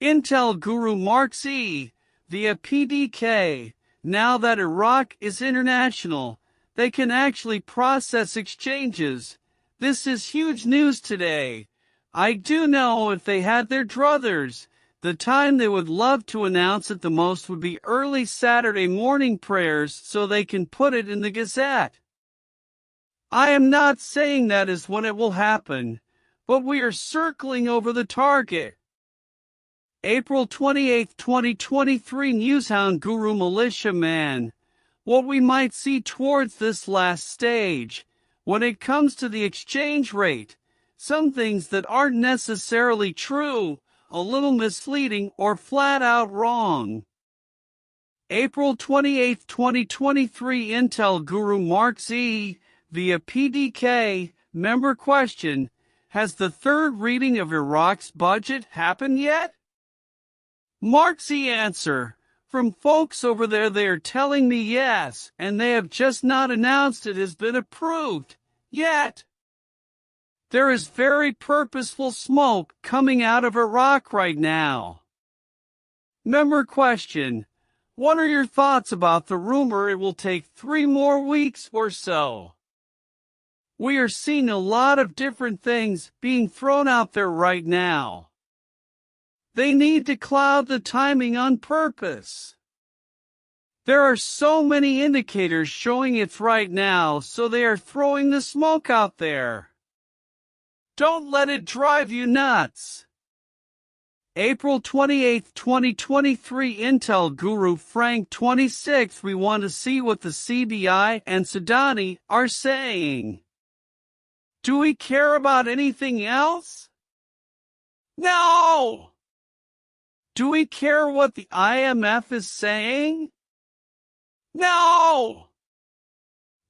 Intel guru Mark E. via PDK. Now that Iraq is international, they can actually process exchanges. This is huge news today. I do know if they had their druthers, the time they would love to announce it the most would be early Saturday morning prayers so they can put it in the Gazette. I am not saying that is when it will happen, but we are circling over the target. April 28, 2023 Newshound Guru Militia Man. What we might see towards this last stage, when it comes to the exchange rate, some things that aren't necessarily true, a little misleading or flat out wrong. April 28, 2023 Intel Guru Mark E. via PDK. Member question, has the third reading of Iraq's budget happened yet? Mark's answer, from folks over there they are telling me yes, and they have just not announced it has been approved, yet. There is very purposeful smoke coming out of Iraq right now. Member question, what are your thoughts about the rumor it will take 3 more weeks or so? We are seeing a lot of different things being thrown out there right now. They need to cloud the timing on purpose. There are so many indicators showing it's right now, so they are throwing the smoke out there. Don't let it drive you nuts. April 28, 2023 Intel Guru Frank 26. We want to see what the CBI and Sudani are saying. Do we care about anything else? No! Do we care what the IMF is saying? No!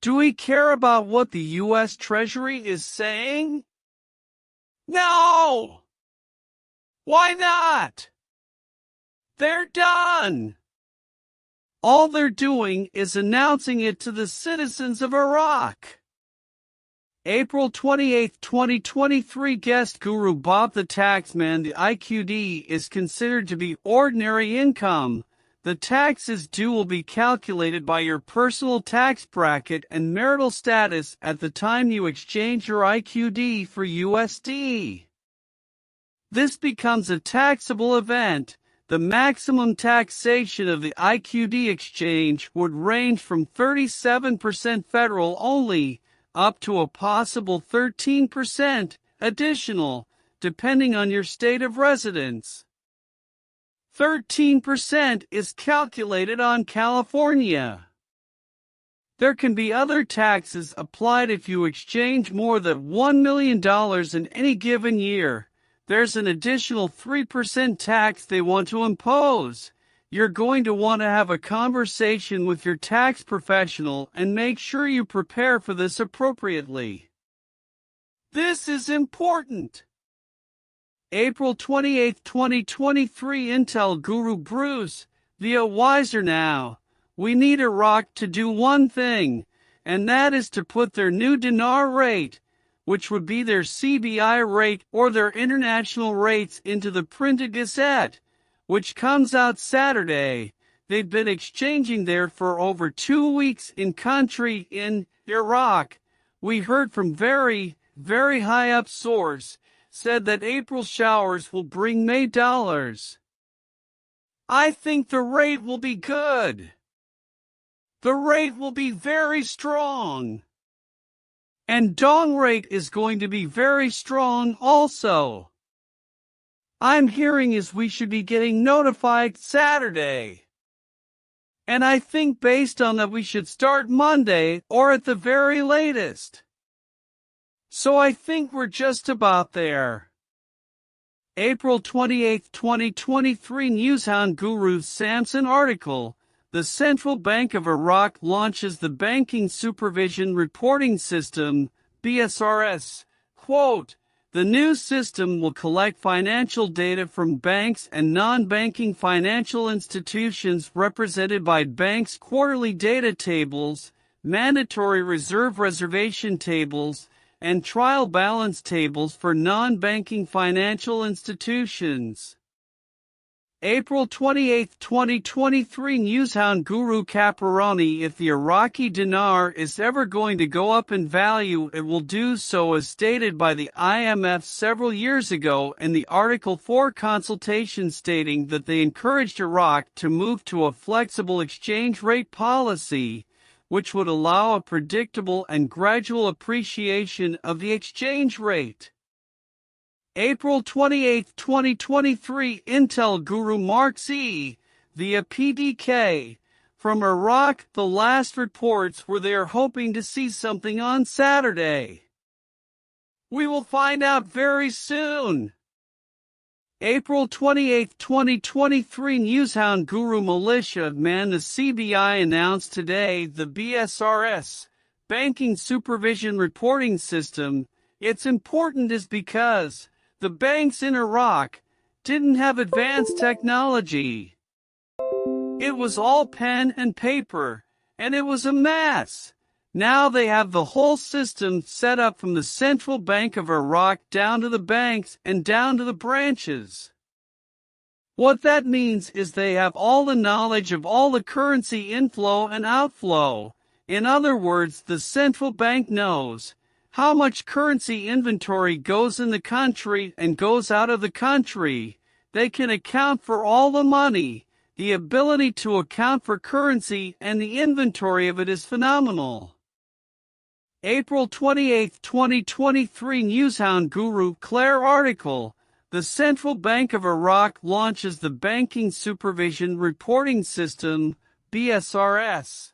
Do we care about what the U.S. Treasury is saying? No! Why not? They're done. All they're doing is announcing it to the citizens of Iraq. April 28, 2023 Guest Guru Bob the Taxman. The IQD is considered to be ordinary income. The taxes due will be calculated by your personal tax bracket and marital status at the time you exchange your IQD for USD. This becomes a taxable event. The maximum taxation of the IQD exchange would range from 37% federal only, up to a possible 13% additional, depending on your state of residence. 13% is calculated on California. There can be other taxes applied if you exchange more than $1 million in any given year. There's an additional 3% tax they want to impose. You're going to want to have a conversation with your tax professional and make sure you prepare for this appropriately. This is important. April 28, 2023 Intel Guru Bruce via Wiser Now. We need Iraq to do one thing, and that is to put their new dinar rate, which would be their CBI rate or their international rates, into the printed Gazette, which comes out Saturday. They've been exchanging there for over 2 weeks in country in Iraq. We heard from very high up source, said that April showers will bring May dollars. I think the rate will be good. The rate will be very strong. And dong rate is going to be very strong also. I'm hearing is we should be getting notified Saturday. And I think based on that we should start Monday or at the very latest. So I think we're just about there. April 28, 2023 Newshound Guru Samson article. The Central Bank of Iraq launches the Banking Supervision Reporting System, BSRS. Quote, the new system will collect financial data from banks and non-banking financial institutions represented by banks' quarterly data tables, mandatory reserve reservation tables, and trial balance tables for non-banking financial institutions. April 28, 2023 Newshound Guru Caparoni. If the Iraqi dinar is ever going to go up in value, it will do so as stated by the IMF several years ago in the Article 4 consultation, stating that they encouraged Iraq to move to a flexible exchange rate policy, which would allow a predictable and gradual appreciation of the exchange rate. April 28, 2023 Intel Guru Marks E. via PDK. From Iraq, the last reports were they are hoping to see something on Saturday. We will find out very soon. April 28, 2023 Newshound Guru Militia Man. The CBI announced today the BSRS, Banking Supervision Reporting System. It's important is because the banks in Iraq didn't have advanced technology. It was all pen and paper, and it was a mess. Now they have the whole system set up from the Central Bank of Iraq down to the banks and down to the branches. What that means is they have all the knowledge of all the currency inflow and outflow. In other words, the central bank knows how much currency inventory goes in the country and goes out of the country. They can account for all the money. The ability to account for currency and the inventory of it is phenomenal. April 28, 2023 Newshound Guru Claire article. The Central Bank of Iraq launches the Banking Supervision Reporting System, BSRS.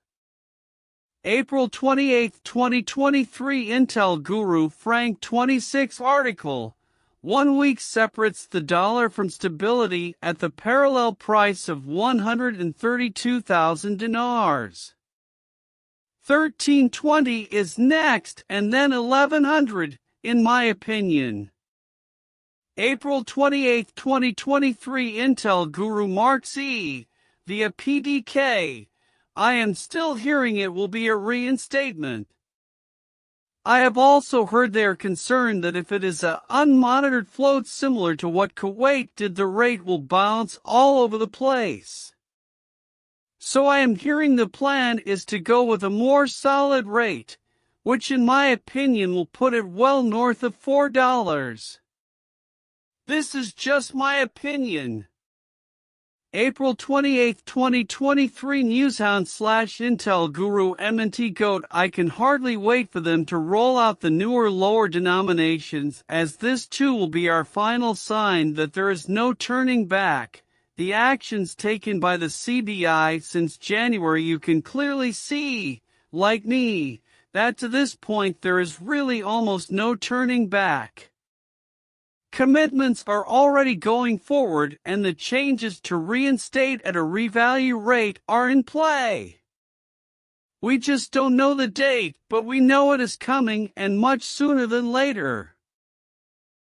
April 28, 2023 Intel Guru Frank 26 article. 1 week separates the dollar from stability at the parallel price of 132,000 dinars. 1320 is next and then 1100, in my opinion. April 28, 2023 Intel Guru Marks E. via PDK. I am still hearing it will be a reinstatement. I have also heard they are concerned that if it is a unmonitored float similar to what Kuwait did, the rate will bounce all over the place. So I am hearing the plan is to go with a more solid rate, which in my opinion will put it well north of $4. This is just my opinion. April 28, 2023 Newshound/Intel Guru M&T Goat. I can hardly wait for them to roll out the newer lower denominations, as this too will be our final sign that there is no turning back. The actions taken by the CBI since January, you can clearly see, like me, that to this point there is really almost no turning back. Commitments are already going forward and the changes to reinstate at a revalue rate are in play. We just don't know the date, but we know it is coming and much sooner than later.